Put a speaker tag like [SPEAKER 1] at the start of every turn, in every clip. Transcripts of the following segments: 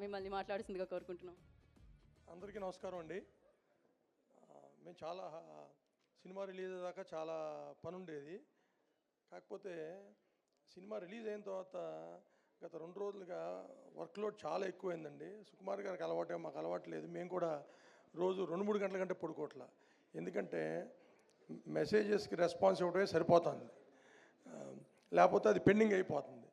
[SPEAKER 1] మిమ్మల్ని మాట్లాడుతుందిగా కోరుకుంటున్నాం.
[SPEAKER 2] అందరికీ నమస్కారం అండి. మేము చాలా సినిమా రిలీజ్ అయ్యేదాకా చాలా పని ఉండేది. కాకపోతే సినిమా రిలీజ్ అయిన తర్వాత గత 2 రోజులుగా వర్క్లోడ్ చాలా ఎక్కువైందండి. సుకుమార్ గారికి అలవాటే, మాకు అలవాటు లేదు. మేము కూడా రోజు 2-3 గంటల కంటే పడుకోవట్లా. ఎందుకంటే మెసేజెస్కి రెస్పాన్స్ ఇవ్వడమే సరిపోతుంది, లేకపోతే అది పెండింగ్ అయిపోతుంది.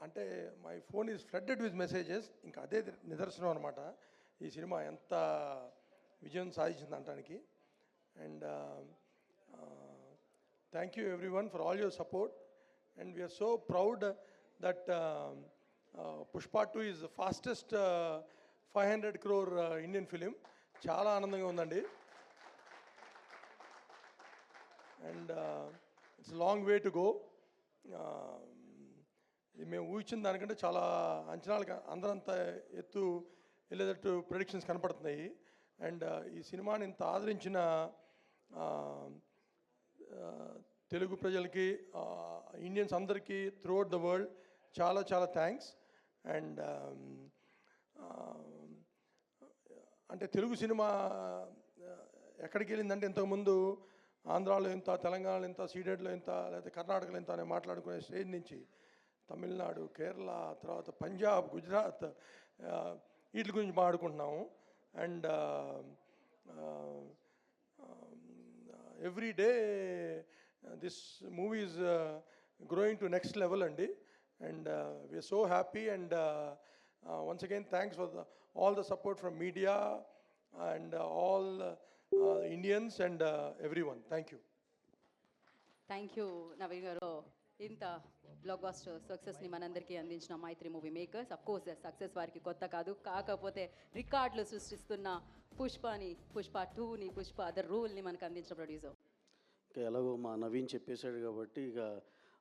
[SPEAKER 2] అంటే my phone is flooded with messages. ఇంకా అదే నిదర్శనం అనమాట ఈ సినిమా ఎంత విజయం సాధించింది అనడానికి. And thank you everyone for all your support. And we're so proud that Pushpa 2 is the fastest 500 crore Indian film. చాలా ఆనందంగా ఉందండి. And it's long way to go. మేము ఊహించిన దానికంటే చాలా అంచనాలకు అందరంతా ఎత్తు వెళ్ళేటట్టు ప్రెడిక్షన్స్ కనపడుతున్నాయి. అండ్ ఈ సినిమాని ఇంత ఆదరించిన తెలుగు ప్రజలకి, ఇండియన్స్ అందరికీ త్రూఅవుట్ ద వరల్డ్ చాలా చాలా థ్యాంక్స్. అండ్ అంటే తెలుగు సినిమా ఎక్కడికి వెళ్ళిందంటే ఇంతకుముందు ఆంధ్రాలో ఎంత, తెలంగాణలో ఎంత, సీడెడ్లో ఎంత, లేకపోతే కర్ణాటకలో ఎంత అని మాట్లాడుకునే స్టేజ్ నుంచి తమిళనాడు, కేరళ, తర్వాత పంజాబ్, గుజరాత్ వీటి గురించి మాట్లాడుకుంటున్నాము. And every day this movie is growing to next level అండి. And we're so happy. And once again thanks for all the support from media and all Indians and everyone. Thank you.
[SPEAKER 1] Thank you Naveen గారు. ఇంత block buster సక్సెస్ని మనందరికీ అందించిన మైత్రి movie makers. Of course success వారికి కొత్త కాదు, కాకపోతే రికార్డులు సృష్టిస్తున్న పుష్పని, పుష్ప 2ని, పుష్ప ద రూల్ని మనకు అందించిన ప్రొడ్యూసర్.
[SPEAKER 3] ఇంకా ఎలాగో మా నవీన్ చెప్పేశాడు కాబట్టి ఇక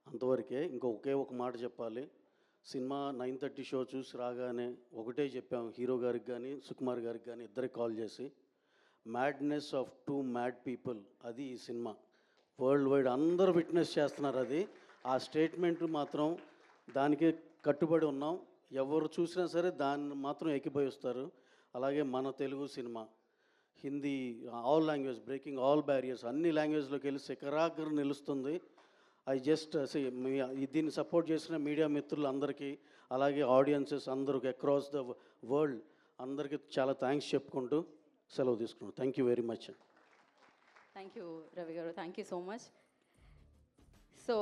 [SPEAKER 3] అంతవరకే. ఇంకా ఒకే ఒక మాట చెప్పాలి. సినిమా 9:30 షో చూసి రాగానే ఒకటే చెప్పాం హీరో గారికి కానీ సుకుమార్ గారికి కానీ ఇద్దరికి కాల్ చేసి, మ్యాడ్నెస్ ఆఫ్ 2 మ్యాడ్ పీపుల్ అది ఈ సినిమా. వరల్డ్ వైడ్ అందరూ విట్నెస్ చేస్తున్నారు. అది ఆ స్టేట్మెంట్ మాత్రం దానికే కట్టుబడి ఉన్నాం. ఎవరు చూసినా సరే దాన్ని మాత్రం ఎక్కిపోయిస్తారు. అలాగే మన Telugu cinema Hindi, all language, breaking all barriers, అన్ని లాంగ్వేజ్లోకి వెళ్ళి శిఖరాగ్ర నిలుస్తుంది. ఐ జస్ట్ దీన్ని సపోర్ట్ చేసిన మీడియా మిత్రులందరికీ, అలాగే ఆడియన్సెస్ అందరికి అక్రాస్ ద వరల్డ్ అందరికీ చాలా థ్యాంక్స్ చెప్పుకుంటూ సెలవు తీసుకున్నాను. Thank you very much.
[SPEAKER 1] Thank you Ravi garu. Thank you so much. So